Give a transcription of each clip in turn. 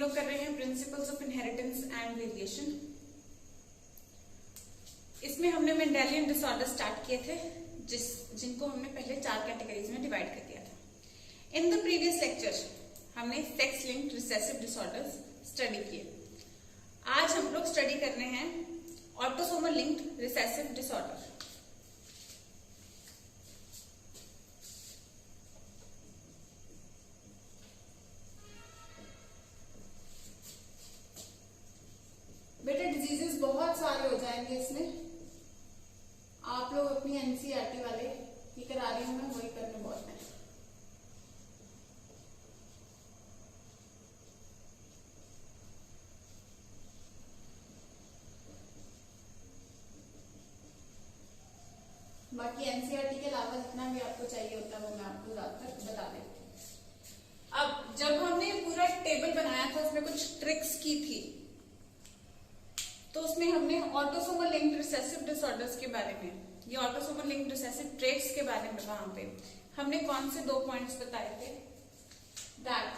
लोग कर रहे हैं principles of inheritance and variation. इसमें हमने मेंडेलियन डिसऑर्डर स्टार्ट किए थे, जिनको हमने पहले 4 कैटेगरीज में डिवाइड कर दिया था। इन द प्रीवियस लेक्चर हमने sex linked recessive disorders study किए। आज हम लोग स्टडी कर रहे हैं ऑटोसोमल लिंक्ड रिसेसिव डिसऑर्डर। बेटा डिजीजेस बहुत सारे हो जाएंगे इसमें, आप लोग अपनी एनसीईआरटी वाले की करा रही हूं मैं, वही करने बहुत है। बाकी एनसीईआरटी के अलावा जितना भी आपको चाहिए होता है वो मैं आपको ज्यादातर बता देती हूँ। अब जब हमने पूरा टेबल बनाया था उसमें कुछ ट्रिक्स की थी, तो उसमें हमने ऑटोसोमल लिंक्ड रिसेसिव डिसऑर्डर्स के बारे में, ये ऑटोसोमल लिंक्ड रिसेसिव ट्रेट्स के बारे में वहां पे हमने कौन से 2 पॉइंट्स बताए थे, that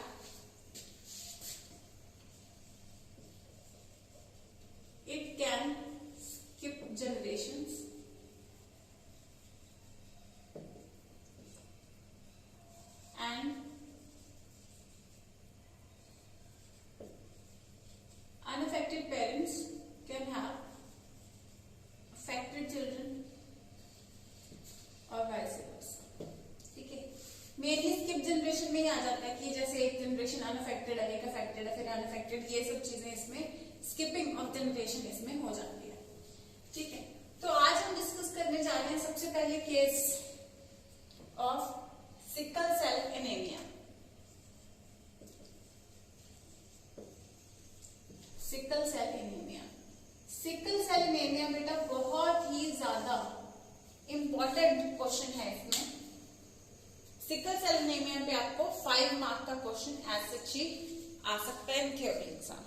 it can skip generations and unaffected parents can have affected children और vice versa। ठीक है, मेनली स्किप जनरेशन में ही आ जाता है कि जैसे एक जनरेशन अनअफेक्टेड है, एक अफेक्टेड है, फिर अनअफेक्टेड, ये सब चीजें इसमें स्किपिंग ऑफ जनरेशन इसमें हो जाती है। ठीक है, तो आज हम डिस्कस करने जा रहे हैं सबसे पहले case of sickle cell anaemia. Sickle cell anaemia, sickle cell anaemia बेटा बहुत ही ज्यादा इंपॉर्टेंट क्वेश्चन है। इसमें सिकल सेल एनीमिया पे आपको 5 मार्क का क्वेश्चन एज सच ही आ सकता है थ्योरी एग्जाम,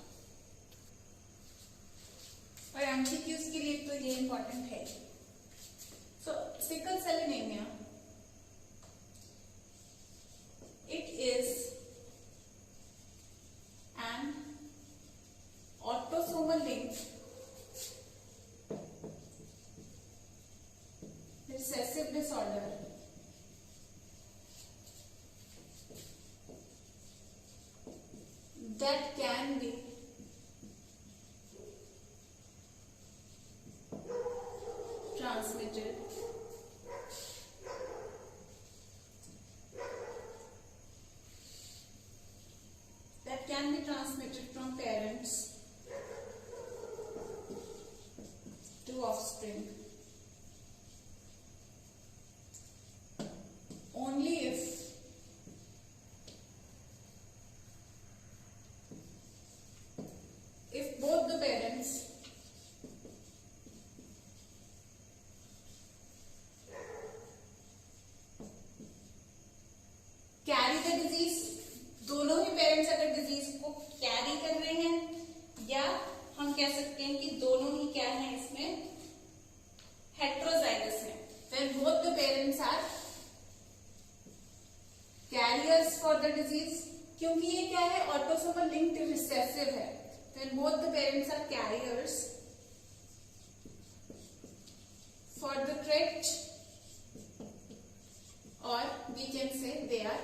और एमसीक्यूज के लिए तो ये इंपॉर्टेंट है। So sickle cell anaemia, it is an autosomal linked recessive disorder that can be transmitted from parents to offspring only if both the parents carry the disease। दोनों ही parents अगर disease को carry कर रहे हैं, या हम कह सकते हैं कि दोनों ही क्या है इसमें हेट्रोजाइगस है, when both the parents are carriers for the disease। क्योंकि ये क्या है, ऑटोसोमल लिंक्ड रिसेसिव है, when both the parents are carriers for the trait, or we can say they are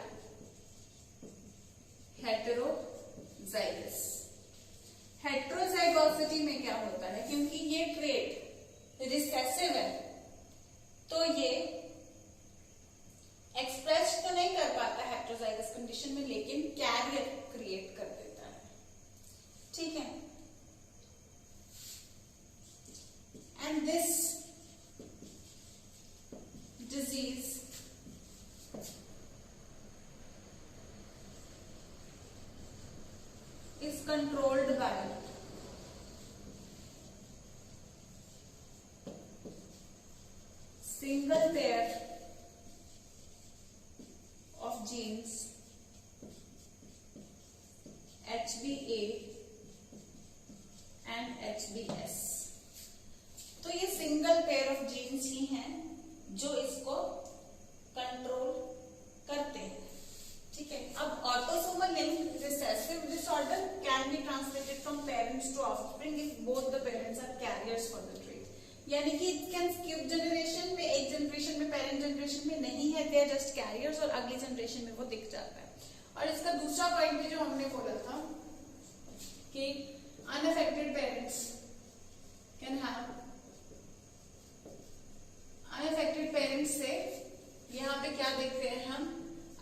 heterozygous. Heterozygosity में क्या होता है, क्योंकि ये ट्रेट रिसेसिव है तो ये एक्सप्रेस तो नहीं कर पाता हेटेरोजाइगस कंडीशन में, लेकिन कैरियर क्रिएट कर देता है। ठीक है, and this disease is controlled by single pair of genes HBA and HBS। तो ये सिंगल पेयर ऑफ जीन्स ही हैं जो इसको कंट्रोल करते हैं। ठीक है, अब autosomal linked recessive disorder can यानी कि इट कैन स्किप जनरेशन में, एक जनरेशन में पेरेंट जनरेशन में नहीं है, दे आर जस्ट कैरियर्स, और अगली जनरेशन में वो दिख जाता है। और इसका दूसरा पॉइंट भी जो हमने बोला था कि unaffected parents can have, unaffected parents से यहाँ पे क्या देखते हैं हम,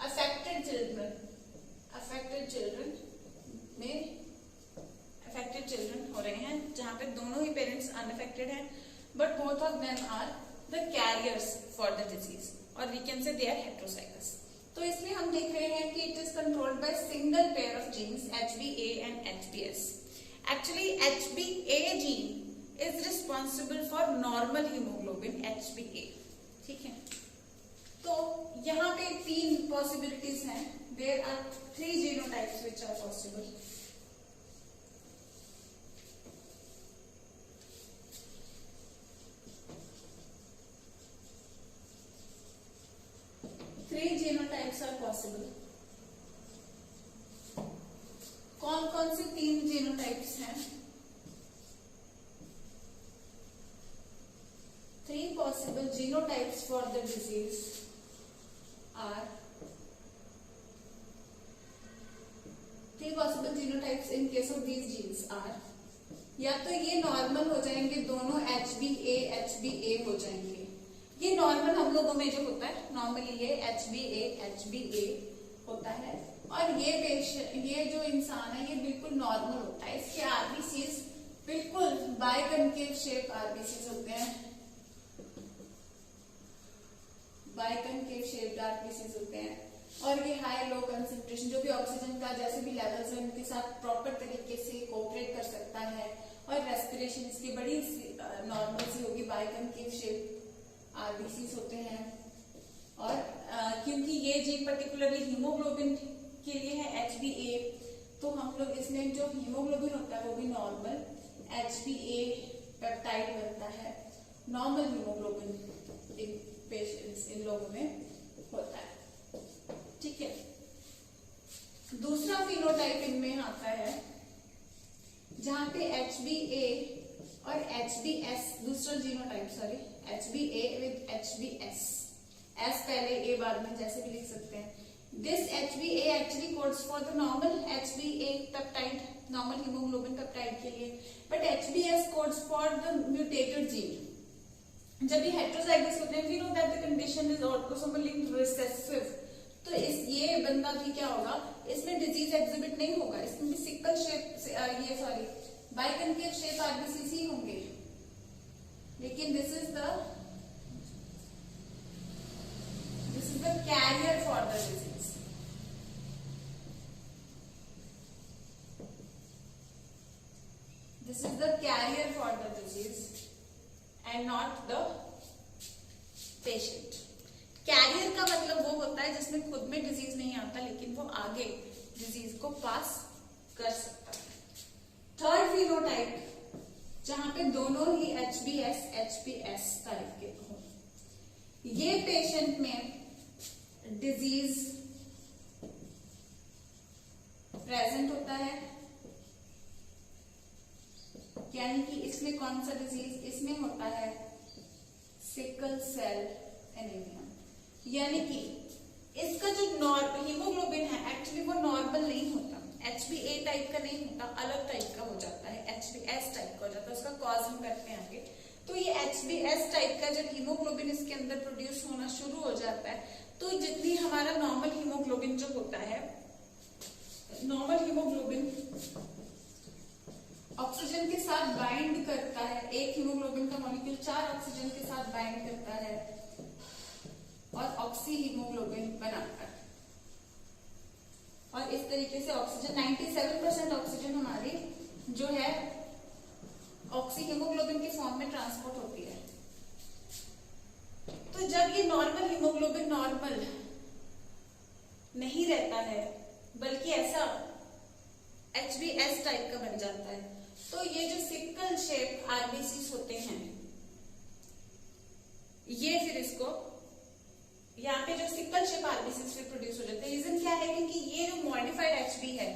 अफेक्टेड चिल्ड्रन, अफेक्टेड चिल्ड्रन में अफेक्टेड चिल्ड्रन हो रहे हैं जहां पे दोनों ही पेरेंट्स अनअफेक्टेड हैं, but both of them are the carriers for the disease, और we can say they are heterozygous. तो इसमें हम देख रहे हैं कि it is controlled by single pair of genes HbA and HbS। Actually HbA gene is responsible for normal haemoglobin HbA, ठीक है। तो यहाँ पे 3 पॉसिबिलिटीज हैं, there are 3 genotypes which are possible. Genotypes are possible. कौन कौन से 3 जीनोटाइप्स हैं? 3 possible genotypes for the disease are, 3 possible genotypes in case of these genes are, या तो ये नॉर्मल हो जाएंगे, दोनों HbA हो जाएंगे। ये नॉर्मल हम लोगों में जो होता है, नॉर्मली ये HbA होता है, और ये जो इंसान है ये बिल्कुल नॉर्मल होता है। इसके आरबीसीज बिल्कुल बाइकनकेव शेप आरबीसीज होते हैं, बाइकनकेव शेप आरबीसीज होते हैं, और ये हाई लो कंसेंट्रेशन, जो भी ऑक्सीजन का जैसे भी लेवल्स है उनके साथ प्रॉपर तरीके से कोऑपरेट कर सकता है, और रेस्पिरेशन इसकी बड़ी नॉर्मल सी होगी, बाइकनकेव शेप आरबीसीज होते हैं। और क्योंकि ये जीन पर्टिकुलरली हीमोग्लोबिन के लिए है HbA, तो हम लोग इसमें जो हीमोग्लोबिन होता है वो भी नॉर्मल HbA पेप्टाइड बनता है, नॉर्मल हीमोग्लोबिन इन पेशेंट्स, इन लोगों में होता है, ठीक है। दूसरा फिनोटाइप इनमें आता है जहां पे HbA और HbS, दूसरा genotype sorry, HbA with HbS, S पहले A बाद में जैसे भी लिख सकते हैं। This HbA actually codes for the normal HbA peptide, normal hemoglobin peptide के लिए, but HbS codes for the mutated gene। जब ये हेटेरोजाइगस होते हैं, we know that the condition is autosomally recessive, तो ये बंदा भी क्या होगा, इसमें डिजीज एग्जिबिट नहीं होगा, इसमें भी sickle shape biconcave shape RBCs ही होंगे, लेकिन this is the carrier for the disease. This is the carrier for the disease and not the patient. Carrier का मतलब वो होता है जिसमें खुद में डिजीज नहीं आता, लेकिन वो आगे डिजीज को पास कर सकता है। थर्ड फिनोटाइप जहां पे दोनों ही HbS HbS टाइप के हो, ये पेशेंट में डिजीज प्रेजेंट होता है, यानी कि इसमें कौन सा डिजीज, इसमें होता है सिकल सेल एनीमिया, यानी कि इसका जो हीमोग्लोबिन है एक्चुअली वो नॉर्मल नहीं होता, HbA टाइप का नहीं होता, अलग टाइप का हो जाता है, HbS टाइप का हो जाता है, उसका कॉज हम करते हैं आगे। तो ये HbS टाइप का जब हीमोग्लोबिन इसके अंदर प्रोड्यूस होना शुरू हो जाता है, तो जितनी हमारा नॉर्मल हीमोग्लोबिन जो होता है, नॉर्मल हीमोग्लोबिन ऑक्सीजन के साथ बाइंड करता है, एक हीमोग्लोबिन का मॉलिक्यूल 4 ऑक्सीजन के साथ बाइंड करता है और ऑक्सी हीमोग्लोबिन बनाता है, और इस तरीके से ऑक्सीजन 97% ऑक्सीजन हमारी जो है ऑक्सी हीमोग्लोबिन के फॉर्म में ट्रांसपोर्ट होती है। तो जब ये नॉर्मल हीमोग्लोबिन नॉर्मल नहीं रहता है, बल्कि ऐसा HbS टाइप का बन जाता है, तो ये जो सिकल शेप आरबीसीज होते हैं, ये फिर इसको यहाँ पे जो सिकल शेप आरबीसीज फिर प्रोड्यूस हो जाते हैं। रीजन क्या है, क्योंकि ये जो मॉडिफाइड HB है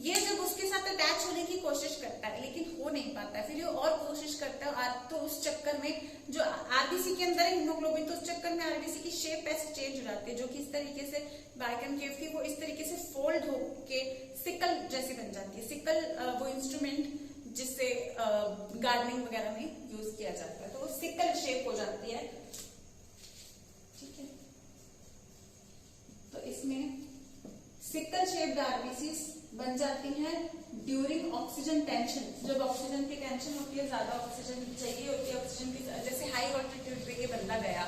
ये जब उसके साथ अटैच होने की कोशिश करता है लेकिन हो नहीं पाता, फिर ये और कोशिश करता है, और तो उस चक्कर में जो आरबीसी के अंदर है हीमोग्लोबिन, तो उस चक्कर में आरबीसी की शेप ऐसे चेंज हो जाती है, जो कि इस तरीके से बाइकनकेव थी वो इस तरीके से फोल्ड होके सिकल जैसी बन जाती है। सिकल वो इंस्ट्रूमेंट जिससे गार्डनिंग वगैरह में यूज किया जाता है, तो वो सिकल शेप हो जाती है। ठीक है, तो इसमें सिकल शेप्ड आरबीसीज बन जाती हैं ड्यूरिंग ऑक्सीजन टेंशन। जब ऑक्सीजन की टेंशन होती है, ज्यादा ऑक्सीजन चाहिए होती है, ऑक्सीजन की जैसे हाई ऑल्टीट्यूड पे ये बंदा गया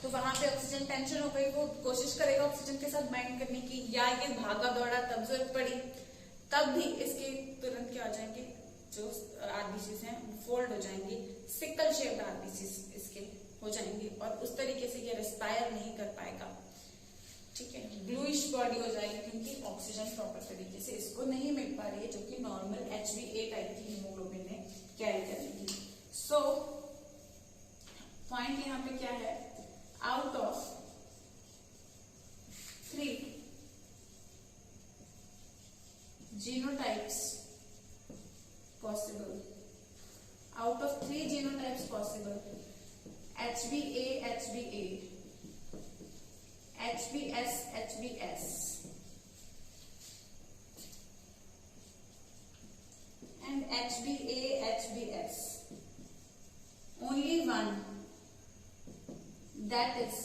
तो वहां पे ऑक्सीजन टेंशन हो गई, वो कोशिश करेगा ऑक्सीजन के साथ बाइंड करने की, या ये भागा दौड़ा तब जरूरत पड़ी, तब भी इसके तुरंत क्या हो जाएंगे, जो आरबीसीज हैं फोल्ड हो जाएंगी, सिकल शेप्ड आरबीसीज इसके हो जाएंगी, और उस तरीके से ये रेस्पायर नहीं कर पाएगा। ठीक है, ब्लूइश बॉडी हो जाएगी क्योंकि ऑक्सीजन प्रॉपर तरीके से इसको नहीं मिल पा रही है, जो कि नॉर्मल HbA टाइप की हीमोग्लोबिन ने कैरी करनी है। सो पॉइंट यहाँ पे क्या है, out of 3 genotypes possible, out of 3 genotypes possible, HbA HbA, HbS HbS and HbA HbS, only one, that is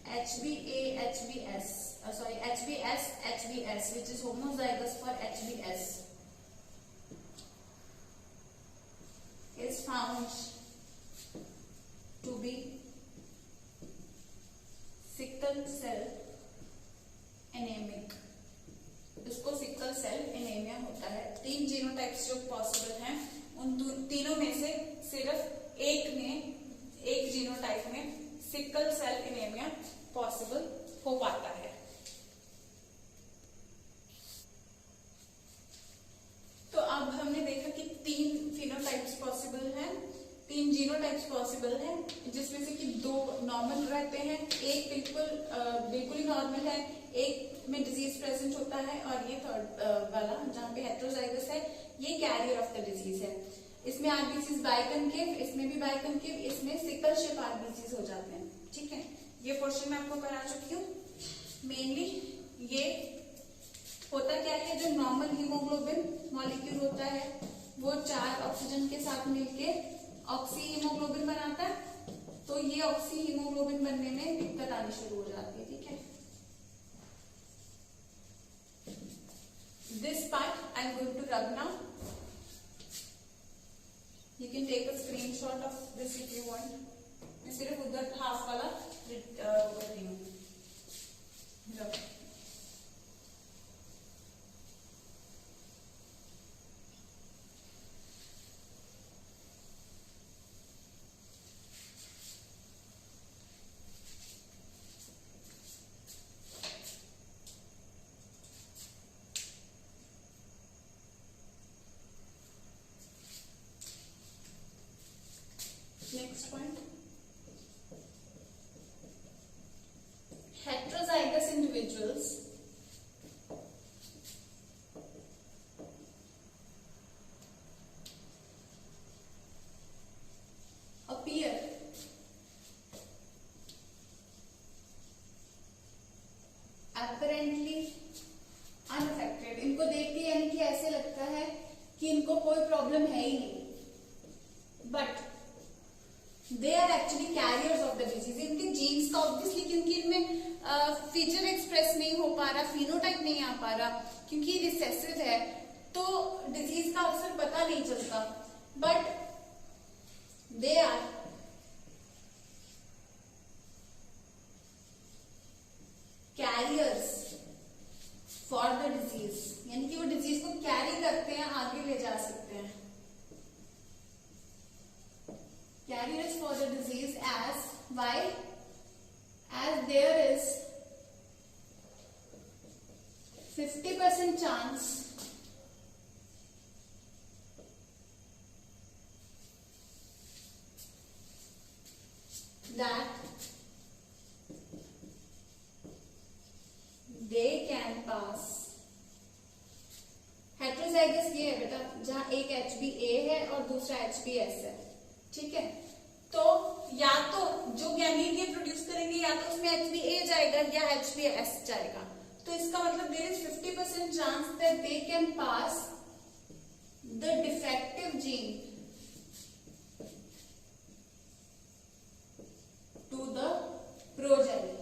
HbA HbS, HbS HbS, which is homozygous for HbS, is found to be sickle cell anaemic. इसको sickle cell anaemia होता है। 3 genotypes जो possible हैं, उन तीनों में से सिर्फ एक जीनोटाइप में सिकल सेल एनीमिया पॉसिबल हो पाता है। तो अब हमने देखा कि 3 फिनोटाइप्स पॉसिबल हैं, 3 जीनोटाइप्स पॉसिबल हैं, जिसमें से कि 2 नॉर्मल रहते हैं, एक बिल्कुल ही नॉर्मल है, एक में डिजीज प्रेजेंट होता है, और ये थर्ड वाला जहाँ पे हेट्रोजाइगस है ये कैरियर ऑफ द डिजीज है। इसमें आरबीसीज बाइकनकेव, इसमें भी बाइकनकेव, इसमें सिकल शेप आरबीसीज हो जाते हैं। ठीक है, ये पोर्शन मैं आपको करा चुकी हूँ। मेनली ये होता क्या है, जो नॉर्मल हीमोग्लोबिन मॉलिक्यूल होता है वो 4 ऑक्सीजन के साथ मिलके ऑक्सी हीमोग्लोबिन बनाता है, तो ये ऑक्सी हीमोग्लोबिन बनने में दिक्कत आनी शुरू हो जाती है। ठीक है, this part I am going to rub now, you can take a screenshot of this if you want. मैं सिर्फ उधर हाफ वाला कर रही हूँ। Next point, heterozygous individuals appear apparently unaffected। इनको देख के यानी कि ऐसे लगता है कि इनको कोई प्रॉब्लम है ही नहीं, but they are actually carriers of the disease. इनके जीन्स का ऑब्वियसली, क्योंकि इनमें फीचर एक्सप्रेस नहीं हो पा रहा, फिनोटाइप नहीं आ पा रहा, क्योंकि रिसेसिव है, तो डिजीज का अक्सर पता नहीं चलता, but they are carriers for the disease, यानी कि वो डिजीज को कैरी करते हैं, आगे ले जा सकते हैं। Carriers for the disease, as why? As there is 50% chance that they can pass जहां एक HbA है और दूसरा HbS है, ठीक है। तो या तो जो गैमीट ये प्रोड्यूस करेंगे या तो उसमें HbA जाएगा या HbS जाएगा। तो इसका मतलब there is 50% chance that they can pass the defective gene to the progeny,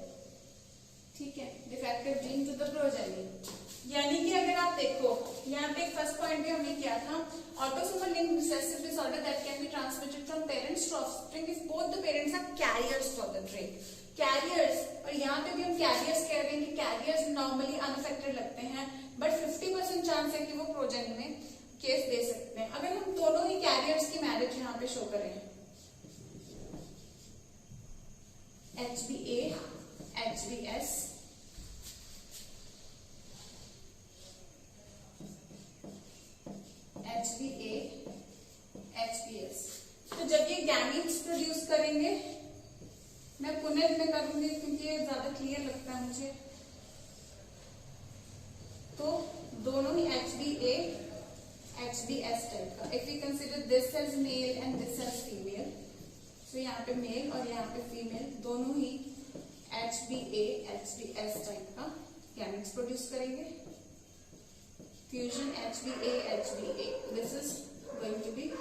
ठीक है, defective gene to the progeny. यानी कि अगर आप देखो यहाँ पे फर्स्ट पॉइंट भी हमने किया था, autosomal linked recessive disorder that can be transmitted from parents to offspring if both the parents are carriers for the trait. Carriers, और यहाँ पे भी हम कैरियर्स कह रहे हैं कि कैरियर्स नॉर्मली अनअफेक्टेड लगते हैं, बट 50% चांस है कि वो प्रोजेनी में केस दे सकते हैं। अगर हम दोनों ही कैरियर्स की मैरिज यहाँ पे शो करें, HbA HbS, HbA HbS, तो जब ये गैमीट्स प्रोड्यूस करेंगे, मैं पुनः में करूंगी क्योंकि ये ज्यादा क्लियर लगता है मुझे, तो दोनों ही HbA HbS टाइप का। If you consider this as male and this as female, तो यहाँ पे मेल और यहाँ पे फीमेल दोनों ही HbA HbS टाइप का गैमेट्स प्रोड्यूस करेंगे। Fusion HbA HbA, this is going to be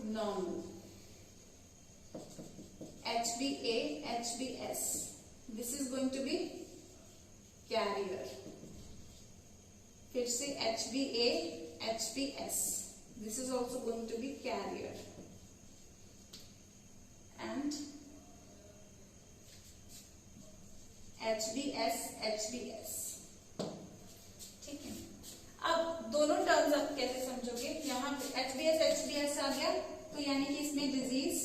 normal. HbA HbS, this is going to be carrier. फिर से HbA HbS, this is also going to be carrier. And HbS HbS, ठीक है। अब दोनों terms आप कैसे समझोगे, यहाँ पे HbS HbS आ गया तो यानी कि इसमें डिजीज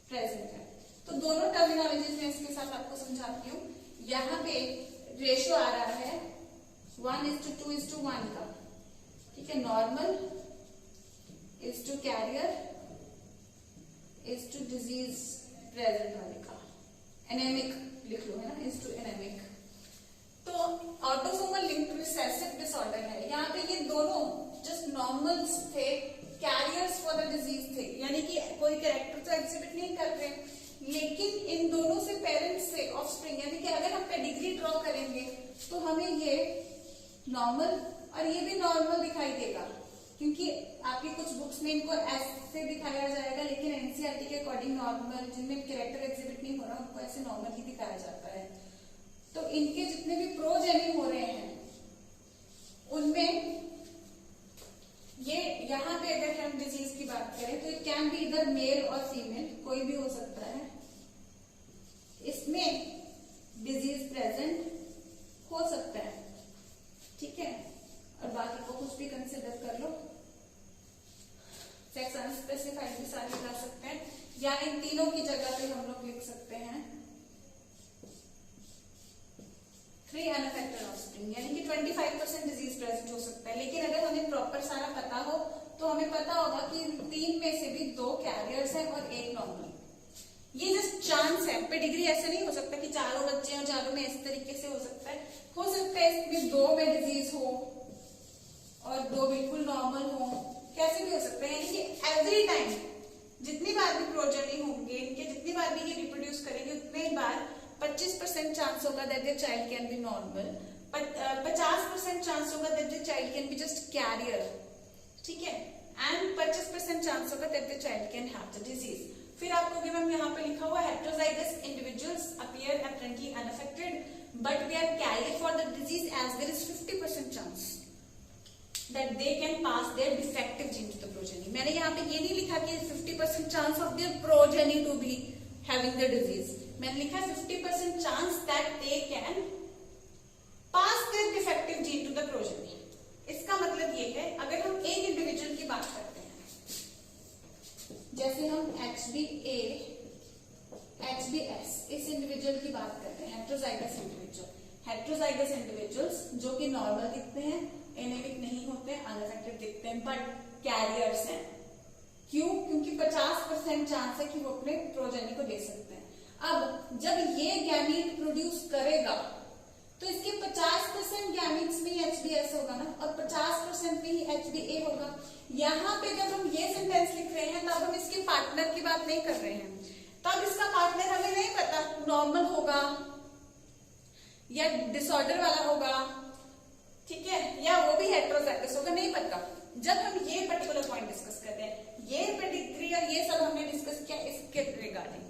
प्रेजेंट है। तो दोनों टर्मिनोलॉजीज में इसके साथ आपको समझाती हूँ। यहाँ पे रेशियो आ रहा है 1:2:1 का, ठीक है। Normal is to carrier is to disease present वाले का, एनेमिक लिख लो, है ना, इज टू एनेमिक। तो ऑटोसोमल लिंक्ड रिसेसिव डिसऑर्डर है, यहाँ पे ये दोनों जस्ट नॉर्मल्स थे, कैरियर्स फॉर द डिजीज थे, यानी कि कोई कैरेक्टर तो एग्जिबिट नहीं कर रहे, लेकिन इन दोनों से पेरेंट्स से ऑफस्प्रिंग, यानी कि अगर हम पेडिग्री ड्रॉ करेंगे तो हमें ये नॉर्मल और ये भी नॉर्मल दिखाई देगा, क्योंकि आपकी कुछ बुक्स में इनको ऐसे दिखाया जाएगा, लेकिन एनसीईआरटी के अकॉर्डिंग नॉर्मल, जिनमें कैरेक्टर एग्जिबिट नहीं हो रहा उनको ऐसे नॉर्मल ही दिखाया जाता है। तो इनके जितने भी प्रोजेनी हो रहे हैं उनमें ये, यहाँ पे अगर हम डिजीज की बात करें तो इट कैन बी इधर मेल और फीमेल, कोई भी हो सकता है, इसमें डिजीज प्रेजेंट हो सकता है, ठीक है। और बाकी को कुछ भी कंसिडर कर लो, सेक्स अनस्पेसिफाइड भी सारे ला सकते हैं, या इन तीनों की जगह पे हम लोग लिख सकते हैं 3 अनअफेक्टेड ऑफस्प्रिंग, यानी कि 25% डिजीज प्रेजेंट हो सकता है। लेकिन अगर हमें प्रॉपर सारा पता हो तो हमें पता होगा कि 3 में से भी 2 कैरियर्स हैं और 1 नॉर्मल। ये जस्ट चांस है, पेडिग्री ऐसे नहीं हो सकता कि चारों बच्चे और चारों में इस तरीके से हो सकता है इसमें 2 में डिजीज हो और 2 बिल्कुल नॉर्मल हो, कैसे भी हो सकता है। यानी कि एवरी टाइम जितनी बार भी प्रोजेनी होंगे, इनके जितनी बार भी ये रिप्रोड्यूस करेंगे, उतने बार 25% चांस होगा that the child can be normal, 50% chance होगा that the child can be just carrier, ठीक है, एंड 25% चांस होगा that the child can have the disease. फिर आपको मैम यहाँ पे लिखा हुआ heterozygous individuals appear apparently unaffected but they are carrier for the disease as there is 50% chance that they can pass their defective gene to the progeny। मैंने यहाँ पे ये नहीं लिखा कि 50% chance of their progeny to be having the disease, मैंने लिखा 50% chance that they can pass their defective gene to the progeny। इसका मतलब ये है, अगर हम एक इंडिविजुअल की बात करते हैं, जैसे हम HbA HbS इस इंडिविजुअल की बात करते हैं, हेटेरोजाइगस इंडिविजुअल्स जो कि नॉर्मल दिखते हैं, एनेमिक नहीं होते, अनअफेक्टेड दिखते हैं, बट कैरियर्स हैं। क्यों? क्योंकि 50% चांस है कि वो अपने प्रोजेनी को दे सकते हैं। अब जब ये गैमीट प्रोड्यूस करेगा तो इसके 50% गैमीट्स में ही HbS होगा ना, और 50% में ही HbA होगा। यहाँ पे जब हम ये सेंटेंस लिख रहे हैं तब हम इसके पार्टनर की बात नहीं कर रहे हैं, तब इसका पार्टनर हमें नहीं पता नॉर्मल होगा या डिसऑर्डर वाला होगा, ठीक है, या वो भी हेटेरोजाइगस होगा, नहीं पता। जब हम ये पर्टिकुलर पॉइंट डिस्कस कर रहे हैं, ये पेडिग्री और ये सब हमने डिस्कस किया इसके रिगार्डिंग,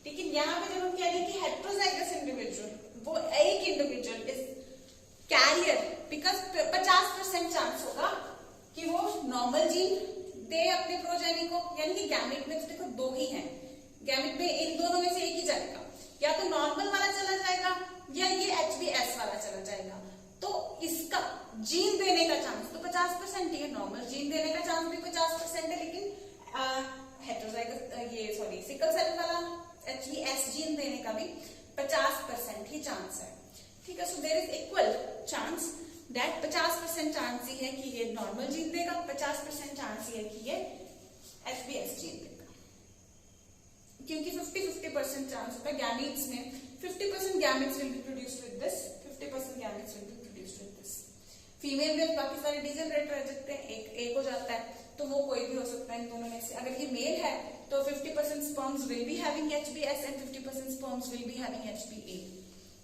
लेकिन यहाँ पे जब हम कह रहे हैं कि हेटेरोजाइगस इंडिविजुअल, वो एक individual is carrier because 50% chance होगा कि वो नॉर्मल जीन दे अपने प्रोजेनी को, यानी कि गैमेट में तो देखो दो ही हैं, गैमेट में इन दोनों में से एक ही जाएगा, या तो नॉर्मल वाला चला जाएगा या ये HBS वाला चला जाएगा। तो इसका जीन देने का चांस तो 50% ही है, नॉर्मल जीन देने का चांस भी 50% है, लेकिन हेटेरोजाइगस ये सॉरी सिकल सेल वाला HBS जीन देने का भी 50% ही चांस है, ठीक है। So there is equal chance that 50% chance ही है कि ये नॉर्मल जीन देगा, 50% चांस ही है कि ये HBS जीन देगा, क्योंकि 50-50% चांस होता है गैमीट्स में, 50% gametes will be produced with this, 50% gametes will be produced with this. Female में बाकी सारे डिजेनरेट रह जाते हैं, एक हो जाता है, तो वो कोई भी हो सकता है इन दोनों में से। अगर ये मेल है तो 50% sperms will be having HBS and 50% sperms will be having HBA,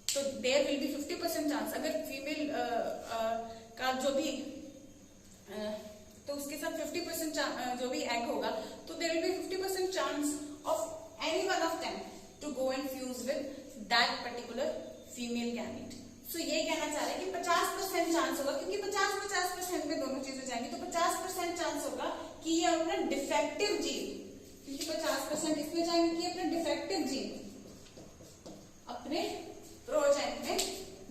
तो देयर विल बी 50% चांस। अगर फीमेल का जो भी तो उसके साथ 50% जो भी एग होगा, तो there will be 50% chance of any one of them to go and fuse with that particular female gamete. So ये कहना चाह रहे हैं कि 50% चांस होगा, क्योंकि 50-50% में दोनों चीजें जाएंगी, तो 50% चांस होगा कि ये अपना डिफेक्टिव जीन, क्योंकि 50% इसमें जाएंगे कि अपना डिफेक्टिव जीन अपने प्रोजेनी में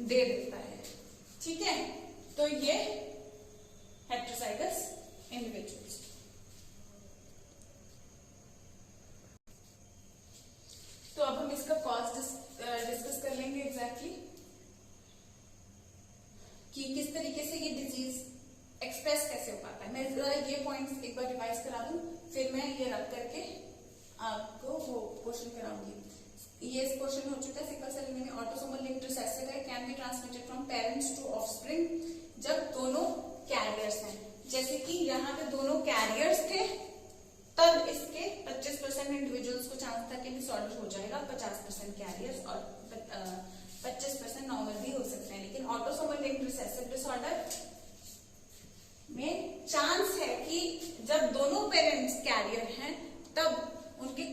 दे देता है, ठीक है। तो ये हेटेरोजाइगस इंडिविजुअल्स। तो अब हम इसका कॉज डिस्कस कर लेंगे एग्जैक्टली कि किस तरीके से ये डिजीज एक्सप्रेस कैसे हो पाता है। मैं जरा ये पॉइंट्स एक बार रिवाइज करा दूं, फिर मैं ये रख करके आपको वो क्वेश्चन कराऊंगी। ये क्वेश्चन हो चुका है sickle cell anaemia autosomal linked recessive है, can be transmitted from parents to offspring, जब दोनों कैरियर्स हैं, जैसे कि यहाँ पे दोनों कैरियर्स थे तब इसके 25% इंडिविजुअल्स को चांस था कि डिसऑर्डर हो जाएगा, 50% कैरियर्स और 25% नॉर्मल भी हो सकते हैं। लेकिन ऑटोसोमल लिंक्ड रिसेसिव डिसऑर्डर में चांस है कि जब दोनों पेरेंट्स कैरियर हैं तब उनके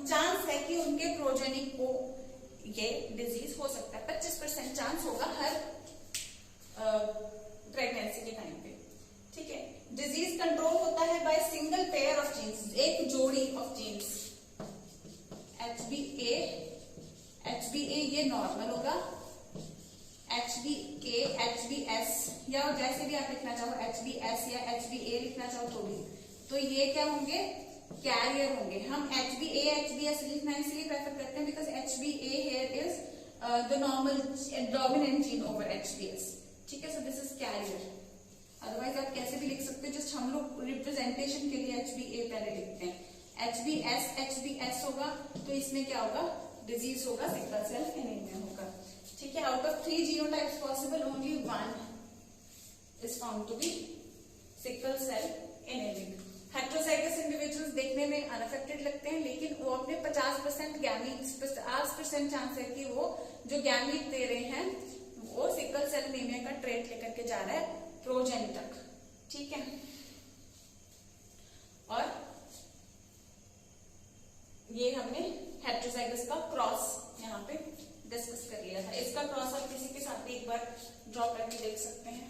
चांस है कि उनके प्रोजेनी को ये डिजीज हो सकता है। 25% चांस होगा हर प्रेगनेंसी के टाइम पे, ठीक है। डिजीज कंट्रोल होता है by single pair of genes, एक जोड़ी ऑफ जीन्स, HBA ये नॉर्मल होगा, HBA HBS या जैसे भी आप लिखना चाहो HBS या HBA लिखना चाहो तो भी, तो ये क्या होंगे, कैरियर होंगे। हम HBA HBS लिखना इसलिए प्रेफर करते हैं because HBA here is the normal dominant gene over HBS, ठीक है। So this is carrier, otherwise आप कैसे भी लिख सकते हो, जस्ट हम लोग रिप्रेजेंटेशन के लिए HBA पहले लिखते हैं। HBS HBS होगा तो इसमें क्या होगा, डिजीज होगा, सिकल सेल एनीमिया होगा, ठीक है। Out of 3 genotypes possible only 1 is found to be sickle cell anaemic. Heterozygous individuals देखने में अनअफेक्टेड लगते हैं, लेकिन वो अपने 50% गैमीट्स, 50% चांस है कि वो जो गैमीट दे रहे हैं वो सिकल सेल एनीमिया का ट्रेट लेकर के जा रहा है प्रोजेनी तक, ठीक है। और ये हमने हेटेरोजाइगस का क्रॉस यहाँ पे डिस्कस कर लिया था। इसका क्रॉस आप किसी के साथ भी एक बार ड्रॉ करके देख सकते हैं,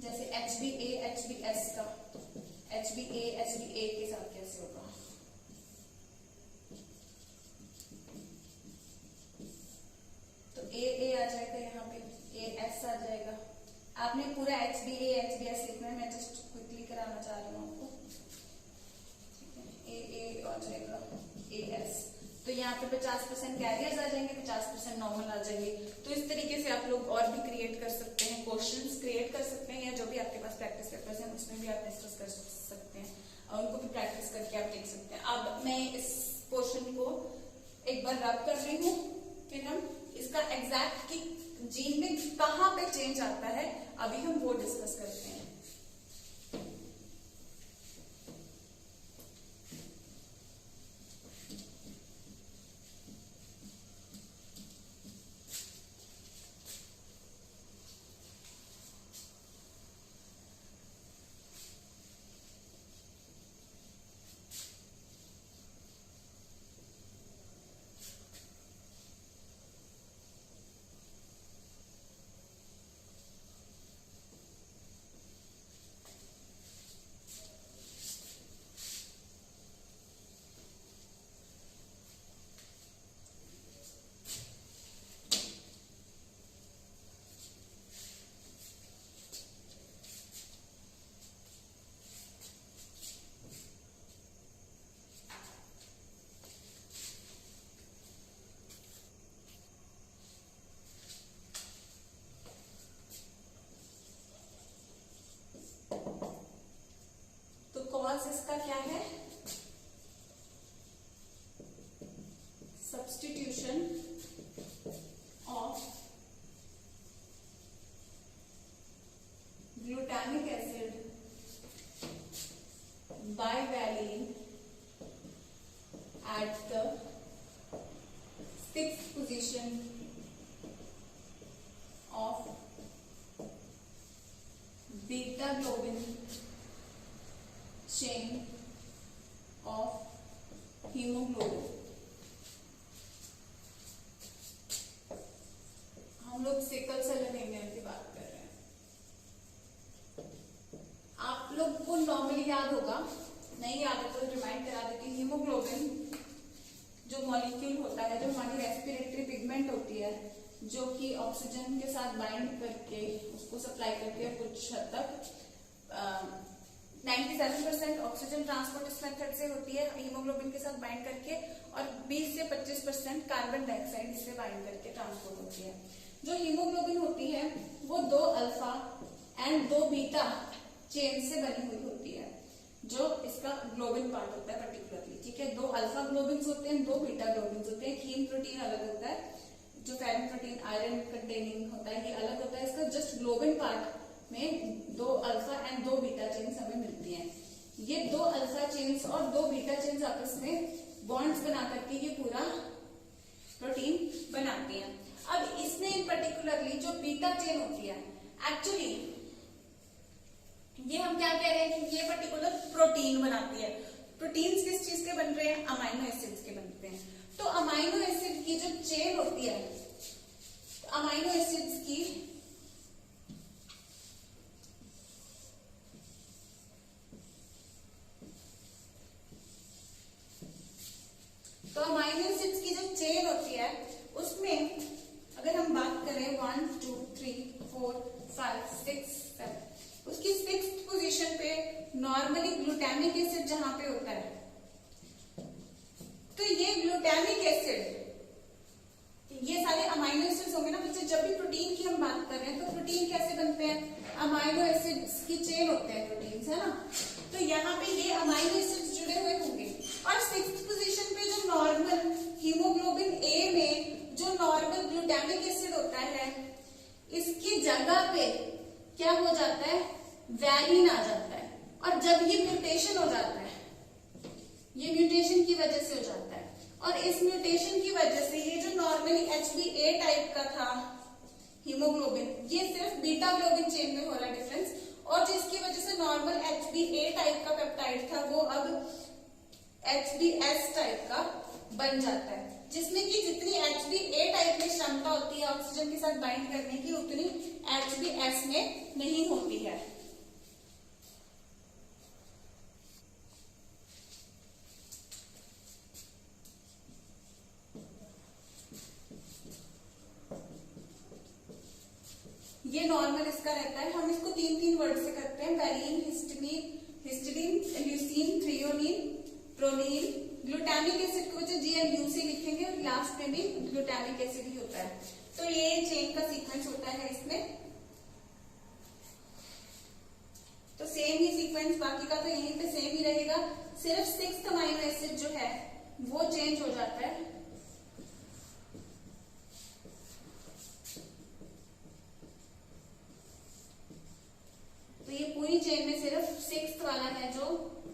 जैसे HBA HBS का HBA HBA के साथ कैसे होगा। तो AA आ जाएगा, यहाँ पे AS आ जाएगा। आपने पूरा HBA HBS लिखना है, मैं जस्ट क्विकली कराना चाह रही हूँ आपको, ठीक है। AA आ जाएगा AS, तो यहाँ पे 50% कैरियर्स आ जाएंगे, 50% नॉर्मल आ जाएंगे। तो इस तरीके से आप लोग और भी क्रिएट कर सकते हैं, क्वेश्चंस क्रिएट कर सकते हैं, या जो भी आपके पास प्रैक्टिस पेपर्स हैं उसमें भी आप डिस्कस कर सकते हैं और उनको भी प्रैक्टिस करके आप देख सकते हैं। अब मैं इस क्वेश्चन को एक बार रब कर रही हूँ, फिर हम इसका एग्जैक्ट की जीन में कहाँ पे चेंज आता है अभी हम वो डिस्कस करते हैं। कॉज इसका क्या है? Substitution of glutamic acid by valine at the 6th position of beta globin chain of hemoglobin। हम लोग सिकल सेल एनीमिया की बात कर रहे हैं। आप लोग को नॉर्मली याद होगा, नहीं याद है तो रिमाइंड करा देती हूँ। हीमोग्लोबिन जो मॉलिक्यूल होता है, जो हमारी रेस्पिरेटरी पिगमेंट होती है, जो कि ऑक्सीजन के साथ बाइंड करके उसको सप्लाई करके कुछ हद तक 97% ऑक्सीजन ट्रांसपोर्ट इस मेथड से होती है हीमोग्लोबिन के साथ बाइंड करके, और 20 से 25% कार्बन डाइऑक्साइड इससे बाइंड करके ट्रांसपोर्ट होती है। जो हीमोग्लोबिन होती है वो 2 अल्फा एंड 2 बीटा चेन से बनी हुई होती है, जो इसका ग्लोबिन पार्ट होता है पर्टिकुलरली। ठीक है, 2 अल्फा ग्लोबिन्स होते हैं, 2 बीटा ग्लोबिन्स होते हैं। हीम प्रोटीन अलग होता है, जो फेरिन प्रोटीन आयरन कंटेनिंग होता है ये अलग होता है। इसका जस्ट ग्लोबिन पार्ट में 2 अल्फा एंड 2 बीटा चेन्स हमें मिलती हैं। ये 2 अल्फा चेन्स और 2 बीटा चेन्स आपस में बॉन्ड्स बना करके ये पूरा प्रोटीन बनाती हैं। अब इसमें इन पर्टिकुलरली जो बीटा चेन होती है, एक्चुअली ये हम क्या कह रहे हैं कि ये पर्टिकुलर प्रोटीन बनाती है। प्रोटीन्स किस चीज के बन रहे हैं? अमाइनो एसिड्स के बनते हैं। तो अमाइनो एसिड की जो चेन होती है, अमाइनो एसिड्स की तो अमाइनो एसिड्स की जो चेन होती है उसमें अगर हम बात करें 1 2 3 4 5 6 7, उसकी 6th पोजीशन पे नॉर्मली ग्लूटामिक एसिड जहां पे होता है, तो ये ग्लूटामिक एसिड, ये सारे अमाइनो एसिड्स होंगे ना बच्चे। जब भी प्रोटीन की हम बात कर रहे हैं तो प्रोटीन कैसे बनते हैं? अमाइनो एसिड्स की चेन होते हैं प्रोटीन्स, है ना। तो यहाँ पे ये अमाइनो एसिड्स जुड़े हुए होंगे, और 6th पोजीशन पे जो नॉर्मल हीमोग्लोबिन ए में जो नॉर्मल ग्लूटामिक एसिड होता है, इसकी जगह पे क्या हो जाता है? वैलिन आ जाता है। और जब ये म्यूटेशन हो जाता है, ये म्यूटेशन की वजह से हो जाता है, और इस म्यूटेशन की वजह से ये जो नॉर्मली HbA टाइप का था हीमोग्लोबिन, ये सिर्फ बीटा ग्लोबिन चेन में हो रहा है डिफरेंस, और जिसकी वजह से नॉर्मल HbA टाइप का पेप्टाइड था वो अब HbS टाइप का बन जाता है, जिसमें कि जितनी HbA टाइप में क्षमता होती है ऑक्सीजन के साथ बाइंड करने की, उतनी HbS में नहीं होती है। ये नॉर्मल इसका रहता है। हम इसको 3 वर्ड से करते हैं, valine, histidine, leucine, threonine, proline. Glutamic acid को जी एंड यू से लिखेंगे, और लास्ट में भी ग्लूटामिक एसिड ही होता है। तो ये चेन का सीक्वेंस होता है इसमें। तो सेम ही सीक्वेंस, बाकी का तो यहीं पे सेम ही रहेगा, सिर्फ 6th अमाइनो एसिड जो है वो चेंज हो जाता है। तो ये पूरी चेन में सिर्फ 6th वाला है जो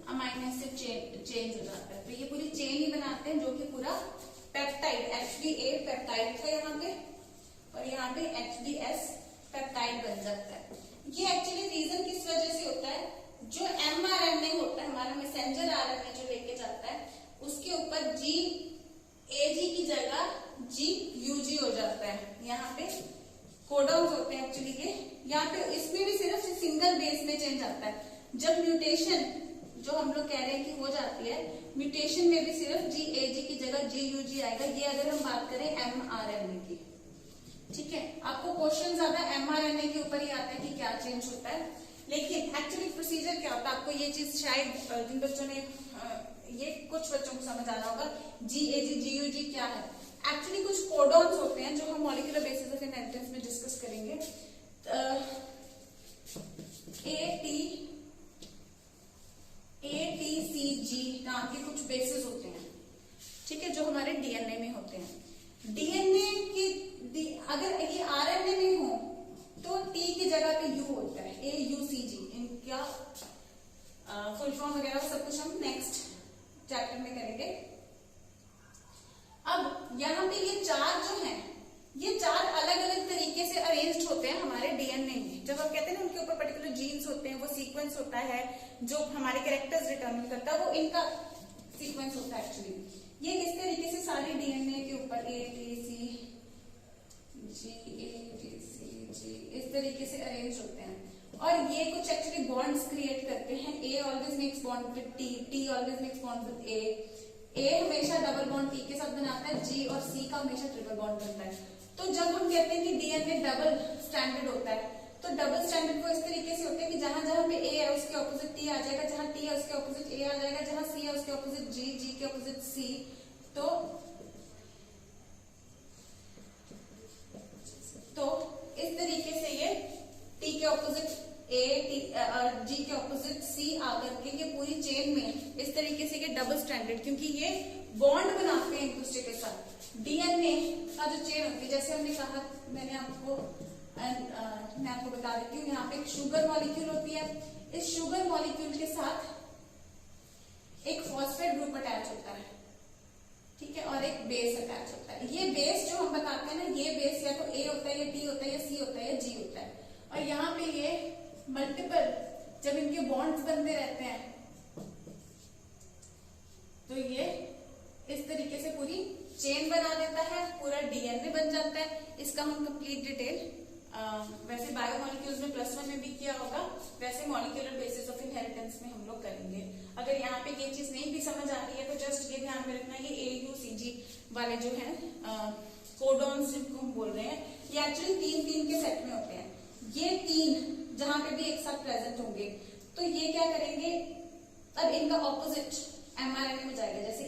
अमाइनो एसिड चेंज हो जाता है। तो ये पूरी चेन ही बनाते हैं, जो कि पूरा पेप्टाइड HbA पेप्टाइड था यहाँ पे, और यहाँ पे HbS पेप्टाइड बन जाता है। ये एक्चुअली रीजन किस वजह से होता है? जो mRNA होता है हमारा मैसेंजर RNA जो लेके जाता है, उसके ऊपर GAG की जगह GUG हो जाता है। यहाँ पे कोडॉन्स होते हैं एक्चुअली ये, यहाँ पे इसमें भी सिर्फ सिंगल बेस में चेंज आता है। जब म्यूटेशन जो हम लोग कह रहे हैं कि हो जाती है, म्यूटेशन में भी सिर्फ GAG की जगह GUG आएगा। ये अगर हम बात करें mRNA की, ठीक है। आपको क्वेश्चन ज्यादा mRNA के ऊपर ही आता है कि क्या चेंज होता है, लेकिन एक्चुअली प्रोसीजर क्या होता है, आपको ये चीज शायद जिन बच्चों ने ये कुछ बच्चों को समझ आ रहा होगा, GAG GUG क्या है। एक्चुअली कुछ कोडॉन्स होते हैं जो हम मॉलिक्यूलर बेसिस ऑफ इनहेरिटेंस में डिस्कस करेंगे। AT जी नाम के कुछ बेसिस होते हैं, ठीक है, जो हमारे डीएनए में होते हैं। डीएनए की अगर ये आरएनए में हो तो टी की जगह पे यू होता है, AUCG। इनका फुल फॉर्म वगैरह सब कुछ हम नेक्स्ट चैप्टर में करेंगे। अब यहाँ पे ये चार जो हैं, ये चार अलग अलग तरीके से अरेंज्ड होते हैं हमारे डीएनए में। जब हम कहते हैं ना उनके ऊपर पर्टिकुलर जीन्स होते हैं, वो सीक्वेंस होता है जो हमारे कैरेक्टर्स डिटरमिन करता है, वो इनका सीक्वेंस होता है एक्चुअली। ये किस तरीके से सारे डीएनए के ऊपर ATCG इस तरीके से अरेंज होते हैं, और ये कुछ एक्चुअली बॉन्ड्स क्रिएट करते हैं। A always makes bond with T, T always makes bond with A हमेशा डबल बॉन्ड T के साथ बनाता है, G और C का हमेशा ट्रिपल बॉन्ड बनता है। तो जब हम कहते हैं कि डीएनए डबल स्टैंडर्ड होता है, तो डबल स्टैंडर्ड वो इस तरीके से होते हैं कि जहां जहां पे A है उसके ऑपोजिट T आ जाएगा, जहां T है उसके ऑपोजिट A आ जाएगा, जहां C है उसके ऑपोजिट G, G के ऑपोजिट C। तो इस तरीके से ये T के ऑपोजिट A, G के ऑपोजिट C आकर के ये पूरी चेन में इस तरीके से ये डबल स्टैंडर्ड, क्योंकि ये बॉन्ड बनाते हैं एक दूसरे के साथ। डीएनए का जो चेन होती है, जैसे हमने कहा, मैं आपको बता देती हूँ, यहाँ पे एक शुगर मॉलिक्यूल होती है, इस शुगर मॉलिक्यूल के साथ एक फॉस्फेट ग्रुप अटैच होता है, ठीक है, और एक बेस अटैच होता है। ये बेस जो हम बताते हैं ना, ये बेस या तो A होता है या T होता है या C होता है या G होता है, और यहाँ पे ये मल्टीपल जब इनके बॉन्ड्स बनते रहते हैं तो ये इस तरीके से पूरी चेन बना देता है, पूरा डीएनए बन जाता है। इसका हम कंप्लीट डिटेल वैसे बायोमोलिक्यूल्स में +1 में भी किया होगा, वैसे मॉलिक्यूलर बेसिस ऑफ इनहेरिटेंस में हम लोग करेंगे। अगर यहाँ पे ये चीज नहीं भी समझ आ रही है तो जस्ट ये ध्यान में रखना, ये AUCG वाले जो है कोडॉन्स जिनको हम बोल रहे हैं, ये एक्चुअली 3-3 के सेट में होते हैं। ये 3 जहां पे भी एक साथ प्रेजेंट होंगे तो ये क्या करेंगे, अब इनका ऑपोजिट mRNA में जाएगा। जैसे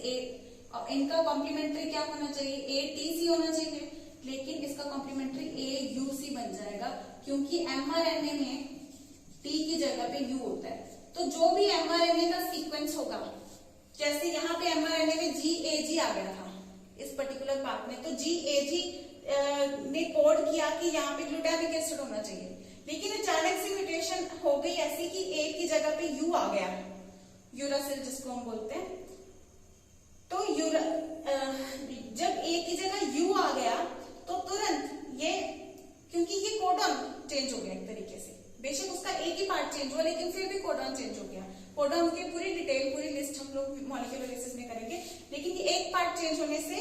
इनका कॉम्प्लीमेंट्री क्या होना चाहिए, ATC होना चाहिए, लेकिन इसका कॉम्प्लीमेंट्री AUC बन जाएगा, क्योंकि mRNA में T की जगह पे U होता है। तो जो भी mRNA का सीक्वेंस होगा, जैसे यहाँ पे mRNA में GAG आ गया था इस पर्टिकुलर पार्ट में, तो GAG ने कोड किया कि यहाँ पे ग्लूटामिक एसिड होना चाहिए, लेकिन अचानक से म्यूटेशन हो गई ऐसी कि A की जगह पे U आ गया, यूरासिल जिसको हम बोलते हैं। तो जब A की जगह U आ गया तो तुरंत ये, क्योंकि ये कोडॉन चेंज हो गया एक तरीके से, बेशक उसका एक ही पार्ट चेंज हुआ लेकिन फिर भी कोडॉन चेंज हो गया। कोडॉन की पूरी डिटेल, पूरी लिस्ट हम लोग मॉलिक्यूलर बेसिस में करेंगे, लेकिन ये एक पार्ट चेंज होने से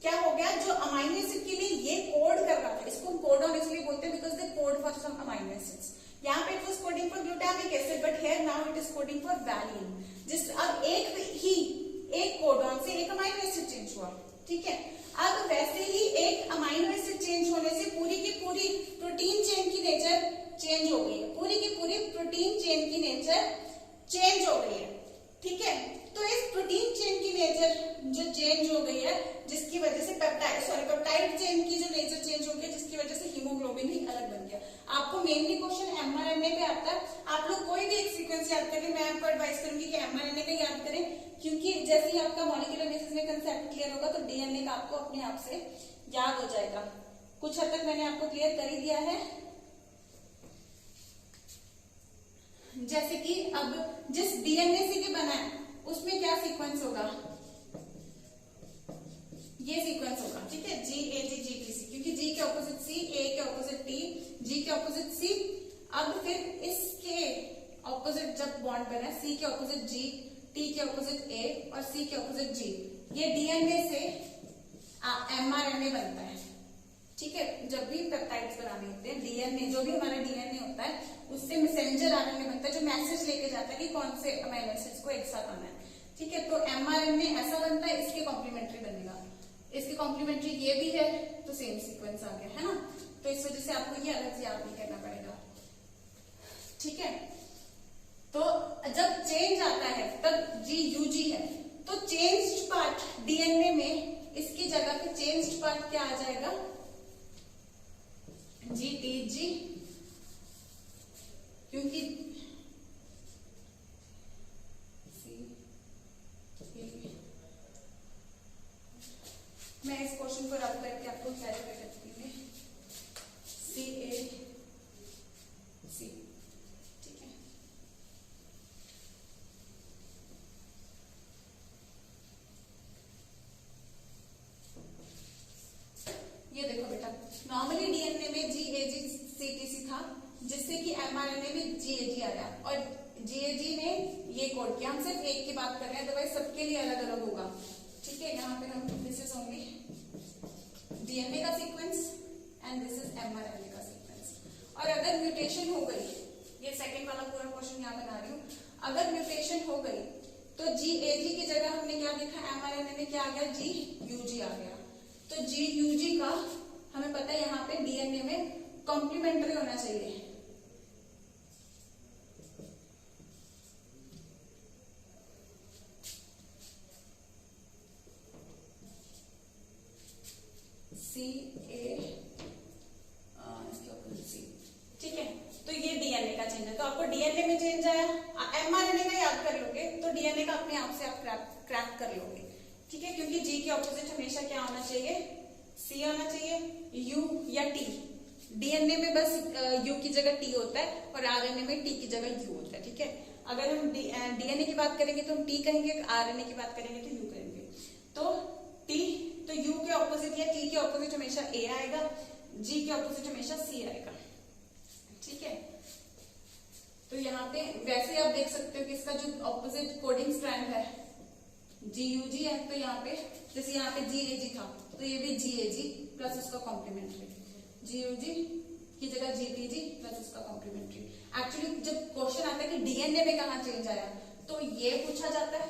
क्या हो गया, जो अमाइनो एसिड के लिए ये कोड कर रहा था, इसको कोडॉन इसलिए बोलते हैं because they code for some amino acids. यहाँ पे it was coding for glutamic acid, but here now it is coding for valine. जिस अब एक कोडॉन से एक अमाइनो एसिड चेंज हुआ, ठीक है। अब वैसे ही एक अमाइनो एसिड चेंज होने से पूरी की पूरी प्रोटीन चेन की नेचर चेंज हो गई है, पूरी की पूरी प्रोटीन चेन की नेचर चेंज हो गई है, ठीक है। तो इस प्रोटीन चेन की नेचर जो चेंज हो गई है, जिसकी वजह से पेप्टाइड चेन की जो नेचर चेंज हो गई, जिसकी वजह से हीमोग्लोबिन भी अलग बन गया। आपको मेनली क्वेश्चन mRNA पे आता है, आप लोग कोई भी एक सीक्वेंस याद करें, मैं आपको एडवाइस करूंगी कि mRNA का याद करें, क्योंकि जैसे ही आपका मॉलिक्यूलर बेसिस में कंसेप्ट क्लियर होगा तो डीएनए का आपको अपने आप से याद हो जाएगा। कुछ हद तक मैंने आपको क्लियर कर ही दिया है। जैसे कि अब जिस डीएनए से ये बना है उसमें क्या सीक्वेंस होगा, ये सीक्वेंस होगा, ठीक है, GAG-GTC, क्योंकि G के ऑपोजिट C, A के ऑपोजिट T, G के ऑपोजिट C। अब फिर इसके ऑपोजिट जब बॉन्ड बना है, C के ऑपोजिट G, T के ऑपोजिट A और C के ऑपोजिट G, ये डीएनए से mRNA बनता है, ठीक है। जब भी पेप्टाइड्स बनाने होते हैं, डीएनए जो भी हमारा डीएनए होता है उससे मैसेंजर आरएनए बनता है, जो मैसेज लेके जाता है कि कौन से अमीनो एसिड्स को एक साथ आना है, ठीक है। तो mRNA ऐसा बनता है, इसके कॉम्प्लीमेंट्री बनेगा, इसके कॉम्प्लीमेंट्री ये भी है, तो सेम सीक्वेंस आ गया है ना। तो इस वजह से आपको ये अलग से याद नहीं करना पड़ेगा, ठीक है। तो जब चेंज आता है तब GUG है, तो चेंज्ड पार्ट डीएनए में इसकी जगह पे चेंज्ड पार्ट क्या आ जाएगा, GTG, क्योंकि रब करके आपको क्लैरिफाई करती हूँ, CAC, ठीक है। ये देखो बेटा, नॉर्मली डीएनए में GAG-CTC था, जिससे कि mRNA में GAG आया, और GAG ने ये कोड किया। हम सिर्फ एक की बात कर रहे हैं, अदरवाइज सबके लिए अलग अलग होगा, ठीक है। यहाँ पे हम दिस इज ओनली डीएनए का sequence and this is mRNA का सीक्वेंस। और अगर म्यूटेशन हो गई, ये सेकंड वाला पूरा क्वेश्चन यहाँ बना रही हूँ, अगर म्यूटेशन हो गई तो GAG की जगह हमने क्या देखा, mRNA में क्या आ गया, GUG आ गया। तो GUG का हमें पता है यहाँ पे डीएनए में कॉम्प्लीमेंट्री होना चाहिए, CA, ठीक है। तो ये डीएनए का चेंज है, तो आपको डीएनए में चेंज आया, mRNA का याद कर लोगे तो डीएनए का अपने आप से आप क्रैक कर लोगे, ठीक है। क्योंकि G के ऑपोजिट हमेशा क्या होना चाहिए, C आना चाहिए, U या T। डीएनए में बस U की जगह T होता है और आरएनए में T की जगह U होता है, ठीक है। अगर हम डीएनए की बात करेंगे तो हम T कहेंगे, आरएनए की बात करेंगे तो U कहेंगे। तो T, तो U के ऑपोजिट या T के ऑपोजिट हमेशा A आएगा, G के ऑपोजिट हमेशा C आएगा, ठीक है। तो यहाँ पे वैसे आप देख सकते हो कि इसका जो ऑपोजिट कोडिंग स्ट्रैंड है GUG है, तो यहाँ पे जैसे यहाँ पे GAG था तो ये भी GAG प्लस उसका कॉम्प्लीमेंट्री, GUG की जगह GTG प्लस उसका कॉम्प्लीमेंट्री। एक्चुअली जब क्वेश्चन आता है कि डीएनए में कहाँ चेंज आया, तो ये पूछा जाता है।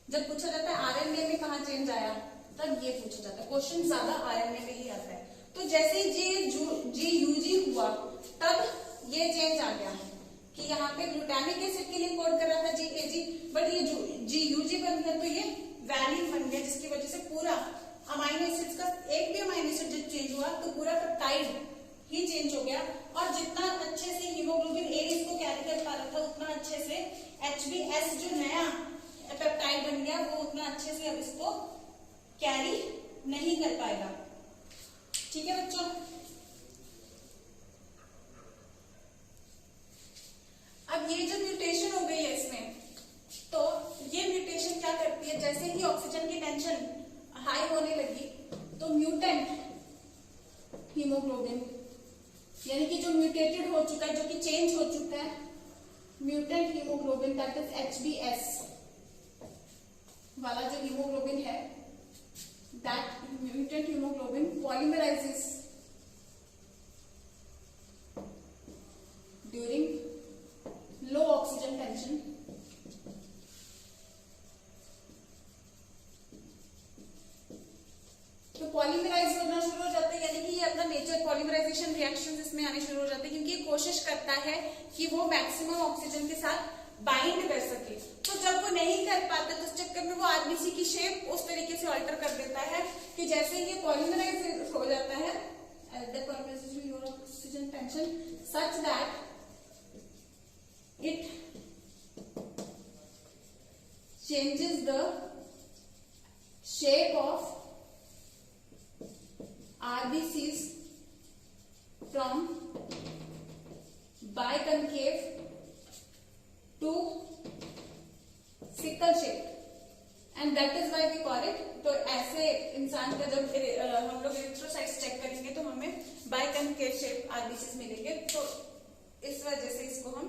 जब पूछा जाता है आरएनए में कहाँ चेंज आया, तब ये पूछा जाता है। क्वेश्चन ज्यादा आरएनए में ही आता है। तो जैसे ही GUG हुआ तब ये चेंज आ गया कि यहाँ पे ग्लूटामिक एसिड के लिए कोड कर रहा था GAG, बट ये GUG बन गया, तो ये वैलिन बन गया, जिसकी वजह से पूरा अमाइनो एसिड्स का एक भी अमाइनो एसिड जब चेंज हुआ तो पूरा पेप्टाइड ही चेंज हो गया। और जितना अच्छे से हीमोग्लोबिन A इसको कैरी कर पा रहा था, उतना अच्छे से HbS जो नया पेप्टाइड बन गया वो उतना अच्छे से अब इसको कैरी नहीं कर पाएगा, ठीक है बच्चों। अब ये जो म्यूटेशन हो गई है इसमें, तो ये म्यूटेशन क्या करती है, जैसे ही ऑक्सीजन की टेंशन हाई होने लगी तो म्यूटेंट हीमोग्लोबिन, यानी कि जो म्यूटेटेड हो चुका है, जो कि चेंज हो चुका है, mutant haemoglobin that is HbS वाला जो हीमोग्लोबिन है, that mutant haemoglobin polymerises during low oxygen tension, तो पॉलीमराइज होना शुरू हो जाता है, यानी कि ये अपना नेचर पॉलीमराइजेशन रिएक्शंस इसमें आने शुरू हो जाते हैं, क्योंकि ये कोशिश करता है कि वो मैक्सिमम ऑक्सीजन के साथ बाइंड कर सके। तो जब वो नहीं कर पाता तो उस चक्कर में वो आरबीसी की शेप उस तरीके से ऑल्टर कर देता है कि जैसे ये पॉलीमराइज हो जाता है at the polarization of oxygen tension such that it changes the shape of RBCs from biconcave to sickle shape and that is why we call it। तो ऐसे इंसान का जब हम लोग इलेक्ट्रोसाइट्स चेक करेंगे तो हमें बाइकनकेव शेप आरबीसीज मिलेंगे, तो इस वजह से इसको हम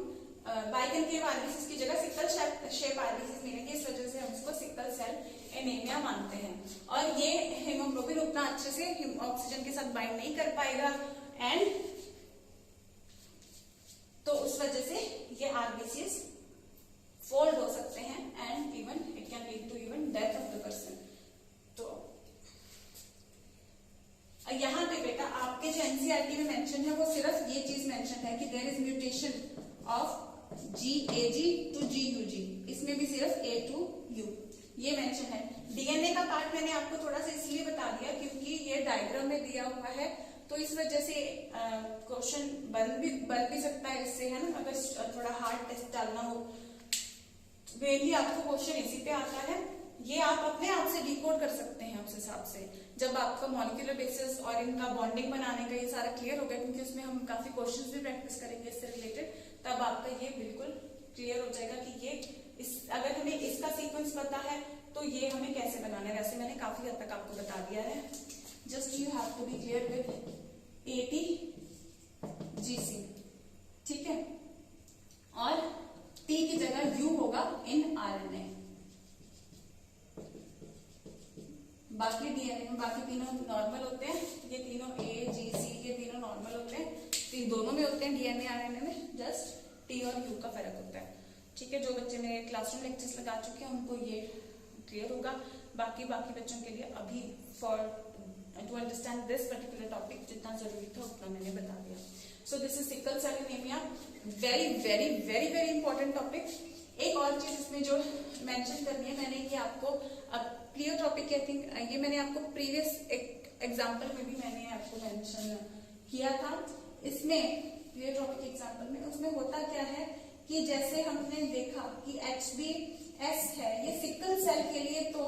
बाइकनकेव आरबीसीज की जगह सिकल शेप आरबीसीज मिलेंगे, इस वजह से हम इसको सिकल सेल एनीमिया मानते हैं। और ये हीमोग्लोबिन उतना अच्छे से ऑक्सीजन के साथ बाइंड नहीं कर पाएगा एंड तो उस वजह से ये आरबीसीज फोल्ड हो सकते हैं and even it can lead to even death of the person. तो यहाँ पे बेटा आपके जो एनसीईआरटी में मेंशन है वो सिर्फ ये चीज मेंशन है कि there is mutation of GAG to GUG, इसमें भी सिर्फ A टू U ये मेंशन है। डीएनए का पार्ट मैंने आपको थोड़ा सा इसलिए बता दिया क्योंकि ये डायग्राम में दिया हुआ है, तो इस वजह से क्वेश्चन बन भी सकता है इससे, है ना। अगर थोड़ा हार्ड टेस्ट डालना हो, मेनली आपको क्वेश्चन इसी पे आता है ये आप अपने आप से डिकोड कर सकते हैं उस हिसाब से। जब आपका मॉलिक्यूलर बेसिस और इनका बॉन्डिंग बनाने का ये सारा क्लियर हो गया, क्योंकि उसमें हम काफी क्वेश्चंस भी प्रैक्टिस करेंगे इससे रिलेटेड, तब आपका ये बिल्कुल क्लियर हो जाएगा कि ये अगर हमें इसका सीक्वेंस पता है तो ये हमें कैसे बनाना है। वैसे मैंने काफी हद तक आपको बता दिया है, just you have to be clear with ATGC, ठीक है। और T की जगह U होगा इन RNA। बाकी डीएनए में बाकी तीनों नॉर्मल होते हैं, ये तीनों AGC ये तीनों नॉर्मल होते हैं, दोनों में होते हैं डीएनए आरएनए में, जस्ट T और U का फर्क होता है, ठीक है। जो बच्चे मेरे क्लासरूम लेक्चर्स लगा चुके हैं उनको ये क्लियर होगा। बाकी बच्चों के लिए अभी for to understand this particular topic जितना जरूरी था उतना मैंने बता दिया। So this is sickle cell anaemia, very very very very important topic. एक और चीज इसमें जो मेंशन करनी है, मैंने ये आपको अब क्लियर टॉपिक आई थिंक ये मैंने आपको प्रीवियस एग्जाम्पल में भी मैंने आपको मेंशन किया था। इसमें क्लियर टॉपिक एग्जाम्पल में उसमें होता क्या है कि जैसे हमने देखा कि HbS है, ये सिकल सेल के लिए तो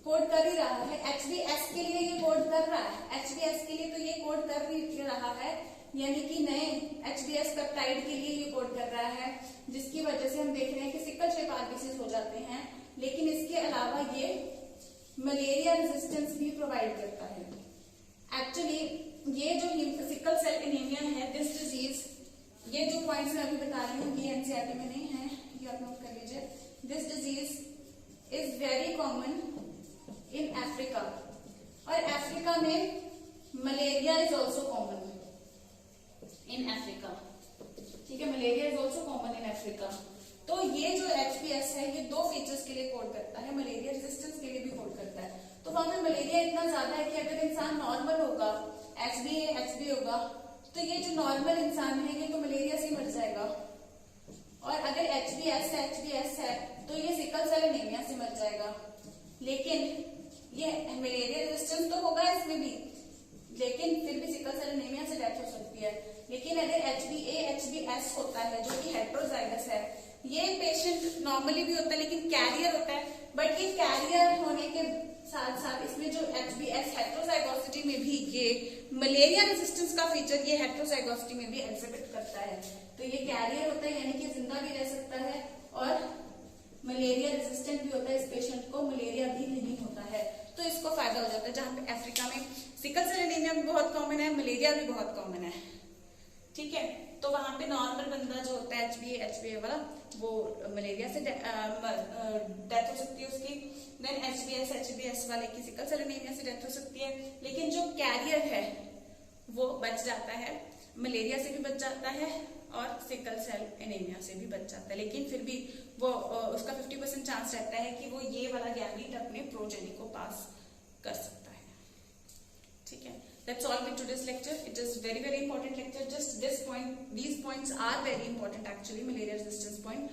कोड कर ही रहा है, HbS के लिए ये कोड कर रहा है, HbS के लिए तो ये कोड कर ही रहा है, यानी कि नए HbS पेप्टाइड के लिए ये कोड कर रहा है, जिसकी वजह से हम देख रहे हैं कि सिकल शेप आरबीसीज हो जाते हैं। लेकिन इसके अलावा ये मलेरिया रेजिस्टेंस भी प्रोवाइड करता है। एक्चुअली ये जो सिकल सेल एनीमिया है, दिस डिजीज, ये जो पॉइंट्स मैं अभी बता रही हूँ ये एनसीईआरटी में नहीं है, ये आप नोट कर लीजिए। This disease is very common in Africa, और अफ्रीका में malaria is also common in Africa, ठीक है। Malaria is also common in Africa. तो ये जो HbS है ये दो फीचर्स के लिए कोड करता है, मलेरिया रेजिस्टेंस के लिए भी कोड करता है। तो वहां पे मलेरिया इतना ज्यादा है कि अगर इंसान नॉर्मल होगा, HbA होगा, तो ये जो नॉर्मल इंसान है ये तो मलेरिया से मर जाएगा, और अगर HbS है तो ये सिकल सेल एनीमिया से मर जाएगा। लेकिन ये मलेरिया रेजिस्टेंस तो होगा इसमें भी, लेकिन फिर भी सिकल सेल एनीमिया से डेथ हो सकती है। लेकिन अगर HbS होता है जो कि हेट्रोजाइगस है, ये पेशेंट नॉर्मली भी होता है लेकिन कैरियर होता है, बट ये कैरियर होने के साथ साथ इसमें जो HbS हेट्रोजाइगोसिटी में भी ये मलेरिया रेजिस्टेंस का फीचर ये हेट्रोजाइगोसिटी में भी एग्जिबिट करता है। तो ये कैरियर होता है, यानी कि जिंदा भी रह सकता है और मलेरिया रेजिस्टेंट भी होता है, इस पेशेंट को मलेरिया भी नहीं होता है, तो इसको फायदा हो जाता है। जहां पे अफ्रीका में सिकल सेल एनीमिया भी बहुत कॉमन है, मलेरिया भी बहुत कॉमन है, ठीक है। तो वहां पे नॉर्मल बंदा जो होता है HbA वाला, वो मलेरिया से डेथ हो सकती है उसकी। देन HbS वाले की सिकल सेल एनीमिया से डेथ हो सकती है। लेकिन जो कैरियर है वो बच जाता है, मलेरिया से भी बच जाता है और सिकल सेल एनीमिया से भी बच जाता है। लेकिन फिर भी वो उसका 50% चांस रहता है कि वो ये वाला गैमेट अपने प्रोजेनी को पास कर सकता है, ठीक है। That's all with today's lecture. It is very very important lecture. Just this point, these points are very important actually. Malaria resistance point.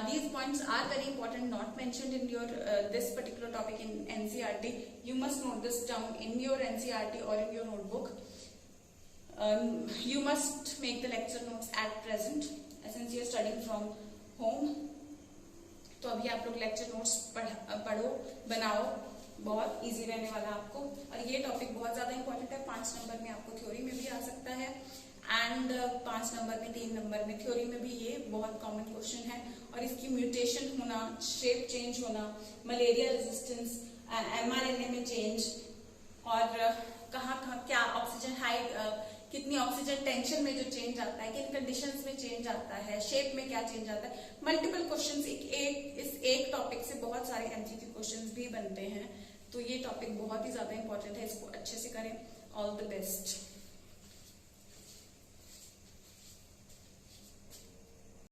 These points are very important, not mentioned in your this particular topic in NCERT. You must note this down in your NCERT or in your notebook. You must make the lecture notes at present, since you are studying from home. तो अभी आप लोग lecture notes पढ़ो, बनाओ, बहुत easy रहने वाला आपको। और ये टॉपिक बहुत ज्यादा इंपॉर्टेंट है, 5 नंबर में आपको थ्योरी में भी आ सकता है, एंड 5 नंबर में 3 नंबर में थ्योरी में भी ये बहुत कॉमन क्वेश्चन है। और इसकी म्यूटेशन होना, शेप चेंज होना, मलेरिया रेजिस्टेंस, mRNA में चेंज, और कहाँ क्या ऑक्सीजन हाइट, कितनी ऑक्सीजन टेंशन में जो चेंज आता है, किन कंडीशंस में चेंज आता है, शेप में क्या चेंज आता है, मल्टीपल क्वेश्चंस इस एक टॉपिक से बहुत सारे एमसीक्यू क्वेश्चंस भी बनते हैं। तो ये टॉपिक बहुत ही ज्यादा इंपॉर्टेंट है, इसको अच्छे से करें। All the best.